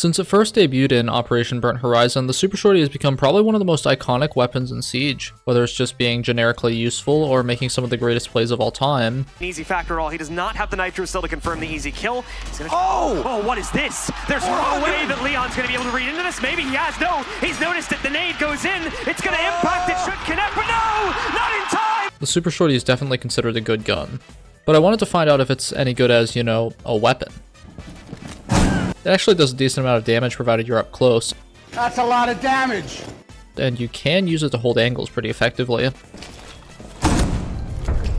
Since it first debuted in Operation Burnt Horizon, the Super Shorty has become probably one of the most iconic weapons in Siege, whether it's just being generically useful or making some of the greatest plays of all time. Easy factor at all. He does not have the Nitro still to confirm the easy kill. Oh, what is this? There's no way that Leon's going to be able to read into this. Maybe he has. No, he's noticed it. The nade goes in. It's going to impact. It should connect, but no, not in time. The Super Shorty is definitely considered a good gun, but I wanted to find out if it's any good as, you know, a weapon. It actually does a decent amount of damage provided you're up close. That's a lot of damage! And you can use it to hold angles pretty effectively.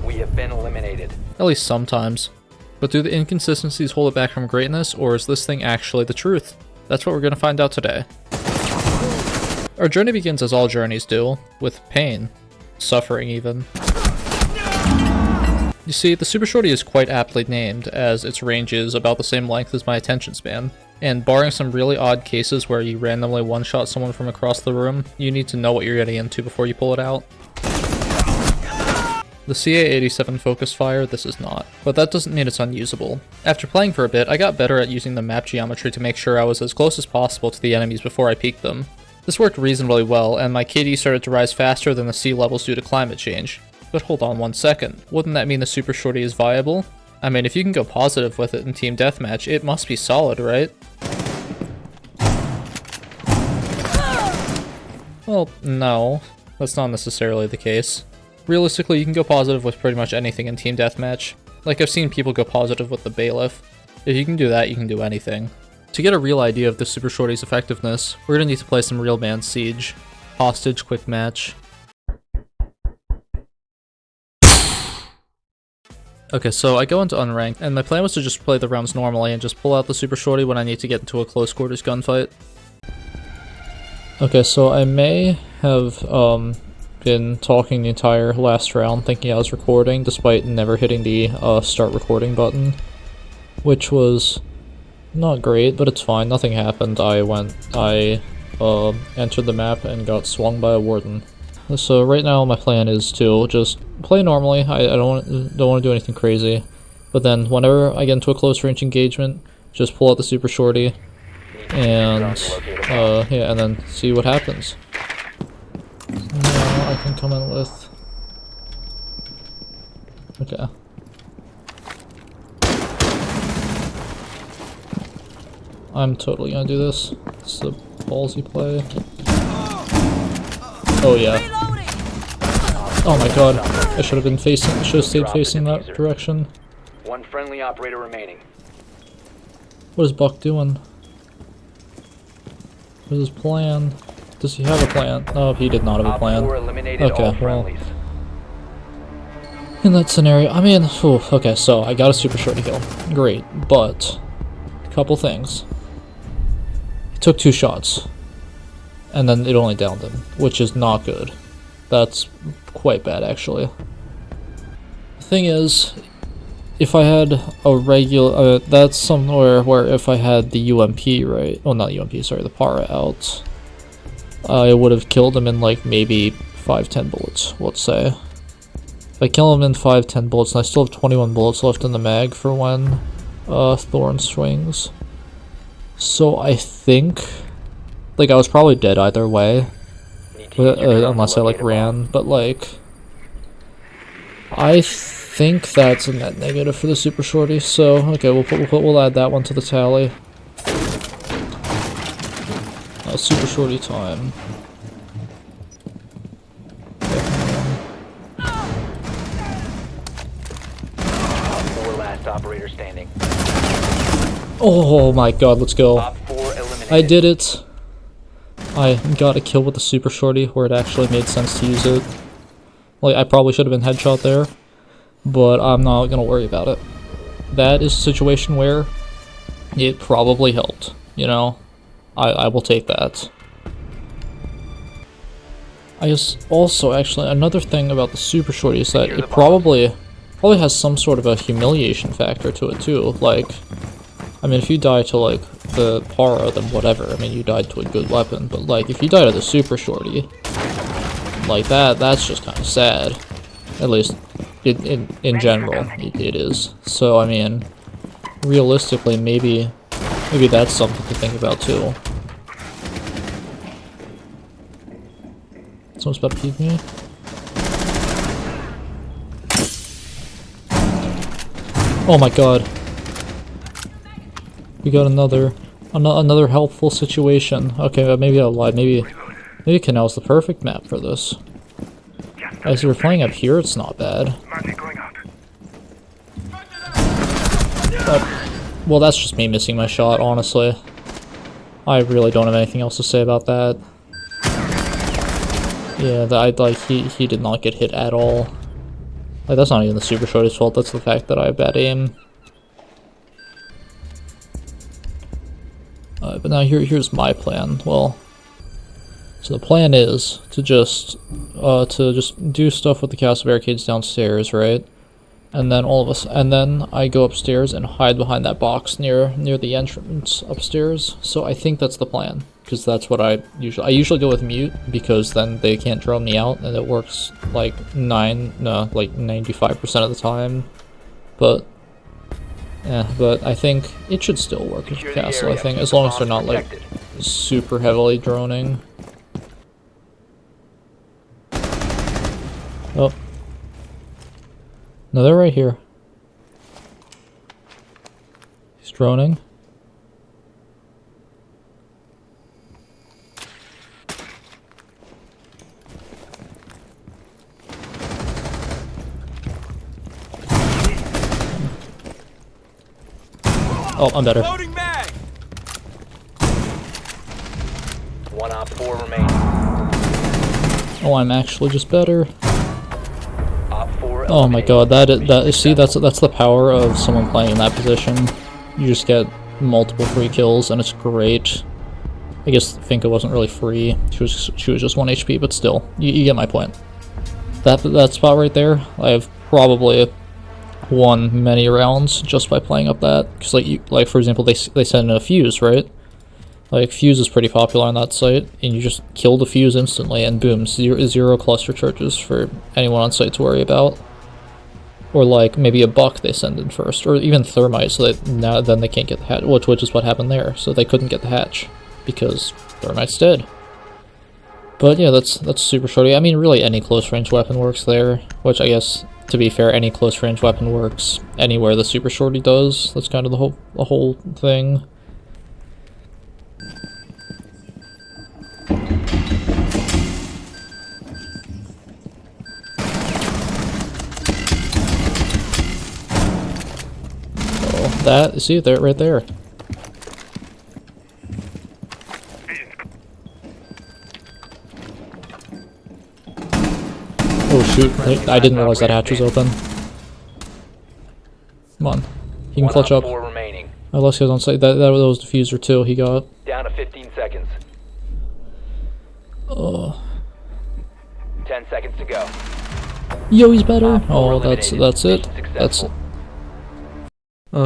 We have been eliminated. At least sometimes. But do the inconsistencies hold it back from greatness, or is this thing actually the truth? That's what we're going to find out today. Our journey begins as all journeys do, with pain. Suffering even. You see, the Super Shorty is quite aptly named, as its range is about the same length as my attention span. And barring some really odd cases where you randomly one-shot someone from across the room, you need to know what you're getting into before you pull it out. The CA-87 focus fire, this is not, but that doesn't mean it's unusable. After playing for a bit, I got better at using the map geometry to make sure I was as close as possible to the enemies before I peeked them. This worked reasonably well, and my KD started to rise faster than the sea levels due to climate change. But hold on one second, wouldn't that mean the Super Shorty is viable? I mean, if you can go positive with it in Team Deathmatch, it must be solid, right? Well, no, that's not necessarily the case. Realistically, you can go positive with pretty much anything in Team Deathmatch. Like, I've seen people go positive with the Bailiff. If you can do that, you can do anything. To get a real idea of the Super Shorty's effectiveness, we're gonna need to play some real man Siege. Hostage quick match. Okay, so I go into unranked, and my plan was to just play the rounds normally and just pull out the Super Shorty when I need to get into a close quarters gunfight. Okay, so I may have been talking the entire last round thinking I was recording, despite never hitting the start recording button, which was not great, but it's fine, nothing happened. I entered the map and got swung by a warden. So right now my plan is to just play normally. I don't want to do anything crazy, but then whenever I get into a close range engagement, just pull out the Super Shorty and yeah, and then see what happens. Now I can come in with, okay. I'm totally gonna do this. It's a ballsy play. Oh yeah. Oh my god. I should have stayed facing that direction. One friendly operator remaining. What is Buck doing? What is his plan? Does he have a plan? No, he did not have a plan. Okay, well. In that scenario, I mean, okay, so I got a Super Shorty kill. Great, but a couple things. He took 2 shots. And then it only downed him, which is not good. That's quite bad, actually. The thing is, if I had a regular, that's somewhere where if I had the UMP, right? Well, not UMP, sorry, the Para out, I would have killed him in like maybe 5-10 bullets, let's say. If I kill him in 5-10 bullets, and I still have 21 bullets left in the mag for when Thorn swings. So I think, like, I was probably dead either way, unless I like ran, but like, I think that's a net negative for the Super Shorty, so okay, we'll add that one to the tally. Super Shorty time. Four last operator standing. Oh my god, let's go. I did it. I got a kill with the Super Shorty where it actually made sense to use it. Like, I probably should have been headshot there, but I'm not gonna worry about it. That is a situation where it probably helped, you know? I will take that. I guess also, actually, another thing about the Super Shorty is that it probably has some sort of a humiliation factor to it too. Like, I mean, if you die to like the Para, then whatever. I mean, you died to a good weapon, but like if you die to the Super Shorty, like that's just kind of sad. At least in general, it is. So I mean, realistically, maybe Maybe that's something to think about too. Someone's about to peek me. Oh my god. We got another helpful situation. Okay, maybe I lied. Maybe Canal's the perfect map for this. As you're playing up here, it's not bad. Well, that's just me missing my shot, honestly. I really don't have anything else to say about that. Yeah, he did not get hit at all. Like, that's not even the Super Shorty's fault, that's the fact that I have bad aim. But now here's my plan. Well, so the plan is to just do stuff with the castle barricades downstairs, right? And then I go upstairs and hide behind that box near the entrance upstairs. So I think that's the plan, because that's what I usually go with mute, because then they can't drone me out, and it works like 95% of the time. But I think it should still work with the castle. I think as long as they're not like super heavily droning. Oh. No, they're right here. He's droning. Oh, I'm better. Loading mag. One op 4 remaining. Oh, I'm actually just better. Op 4 Oh my god, see, that's the power of someone playing in that position. You just get multiple free kills, and it's great. I guess Finka wasn't really free. She was just 1 HP, but still, you get my point. That spot right there, I've probably won many rounds just by playing up that. Because like for example, they send in a fuse, right? Like, fuse is pretty popular on that site, and you just kill the fuse instantly, and boom, zero cluster charges for anyone on site to worry about. Or like maybe a buck they send in first, or even thermite, so that then they can't get the hatch, which is what happened there. So they couldn't get the hatch because thermite's dead. But yeah, that's super shorty. I mean, really any close range weapon works there, which I guess, to be fair, any close range weapon works anywhere the super shorty does. That's kind of the whole thing. That, see, there, right there. Oh shoot, I didn't realize that hatch was open. Come on, he can clutch up. Unless he was on site, that was diffuser too, he got. Down to 15 seconds. Oh. 10 seconds to go. Yo, he's better. Oh, that's it. That's it.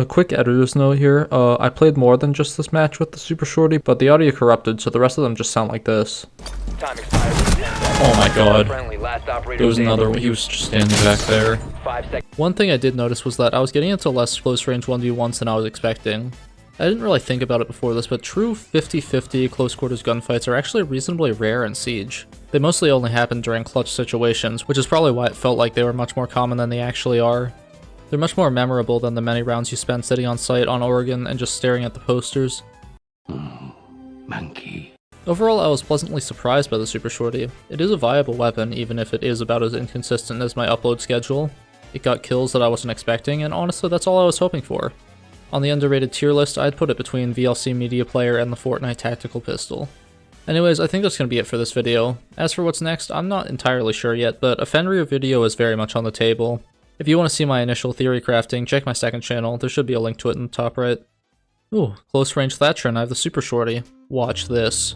Quick editor's note here. I played more than just this match with the Super Shorty, but the audio corrupted, so the rest of them just sound like this. Time expired. Oh my god. There was another one. He was just standing back there. 5 seconds. One thing I did notice was that I was getting into less close range 1v1s than I was expecting. I didn't really think about it before this, but true 50-50 close quarters gunfights are actually reasonably rare in Siege. They mostly only happen during clutch situations, which is probably why it felt like they were much more common than they actually are. They're much more memorable than the many rounds you spend sitting on site on Oregon and just staring at the posters. Monkey. Overall, I was pleasantly surprised by the Super Shorty. It is a viable weapon, even if it is about as inconsistent as my upload schedule. It got kills that I wasn't expecting, and honestly, that's all I was hoping for. On the underrated tier list, I'd put it between VLC Media Player and the Fortnite Tactical Pistol. Anyways, I think that's going to be it for this video. As for what's next, I'm not entirely sure yet, but a Fenrir video is very much on the table. If you want to see my initial theory crafting, check my second channel, there should be a link to it in the top right. Ooh, close range Thatcher, and I have the Super Shorty. Watch this.